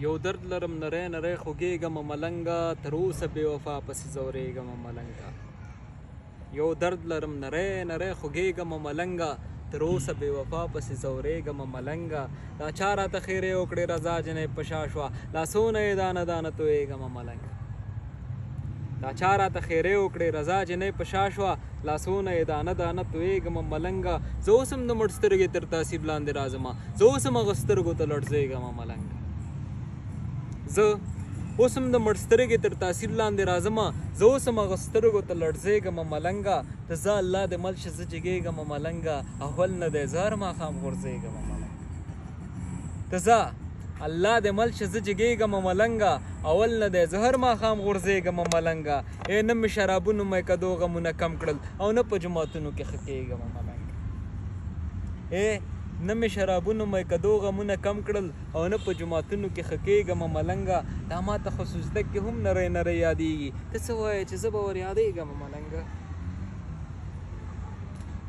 یو درد لرم نری نری خوږېږم ملنګه تر اوسه بې وفا پسې ځورېږم ملنګه یو درد لرم نری نری خوږېږم ملنګه تر اوسه بې وفا پسې ځورېږم ملنګه دا چا راته خیرې وکړې رضا جنۍ په شا شوه لاسونه یې دانه دانه تویېږم ملنګه دا چا راته خیرې وکړې رضا جنۍ په شا شوه لاسونه یې دانه دانه تویېږم ملنګه زه اوس هم د مړ سترګې تر تاثیر لاندې راځمه زه اوس هم هغه سترګو ته لړزېږم ملنګه زه اوس هم د مړ سترګې تر تاثیر لاندې راځمه زه اوس هم هغه سترګو ته لړزېږم ملنګه ته زه الله دې مل شه زه جګېږم ملنګه اول نه دی زه هر ماښام غورځېږم ملنګه ته زه الله دې مل شه زه جګېږم ملنګه اول نه دی زه هر ماښام غورځېږم ملنګه ای نه مې شرابونو میکدو غمونه کم کړل او نه په جوماتونو کې ښه کېږم ملنګه ای نه مې شرابونو میکدو غمونه کم کړل او نه په جوماتونو کې ښه کېږم ملنګه دا ماته خو سجده کې هم نری نری یادېږي ته څه وایې چې زه به ور یادېږم ملنګه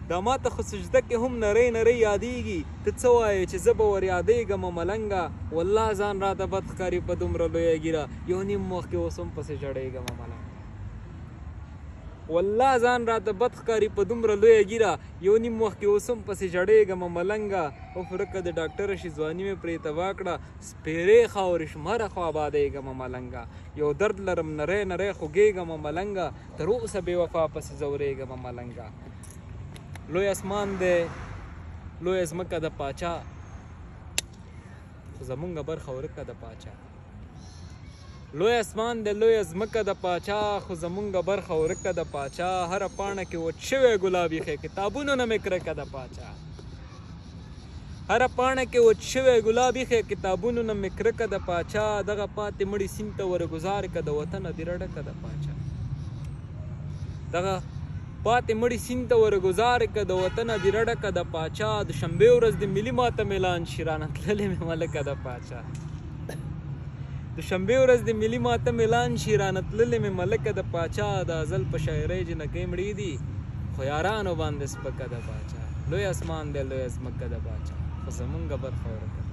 دا ماته خو سجده کې هم نری نری یادېږي ته څه وایې چې زه به ور یادېږم ملنګه والله ځان راته بد ښکاري په دومره لویه ګیره یو نیم وخت کې اوس هم پسې ژړېږم ملنګه والله ځان راته بد ښکاري په دومره لویه ګیره یو نیم وخت کې اوس هم پسې ژړېږم ملنګه اوف رکه د ډاکټره شي ځواني مې پرې تباه کړه سپېرې خاورې شماره خوا آبادېږم ملنګه یو درد لرم نری نری خوږېږم ملنګه تر اوسه بې وفا پسې ځورېږم ملنګه لوی اسمان دی لوی ځمکه د پاچا خو زمونږ برخه ورکه د پاچا لوی اسمان دی لوی ځمکه د پاچا خو زمونږ برخه ورکه د پاچا هره پاڼه کې وچ شوی ګلاب ایښی کتابونو نه مې کرکه د پاچا هره پاڼه کې وچ شوی ګلاب ایښی کتابونو نه مې کرکه د پاچا دغه پاتې مړي سیند ته ورګزار که د وطنه دې رډکه د پاچا دغه پاتې مړي سیند ته ورګزار که د وطنه دې رډکه د پاچا د شنبې ورځ د ملي ماتم اعلان شي رانه تللې مې ملکه د پاچا د شنبې ورځ د ملي ماتم اعلان شي رانه تللې مې ملکه د پاچا د ازل په شاعرۍ جنکۍ مړې دي خو یارانو باندې سپکه د پاچا لوی اسمان دی لوی ځمکه د پاچا خو زمونږ برخه ورکه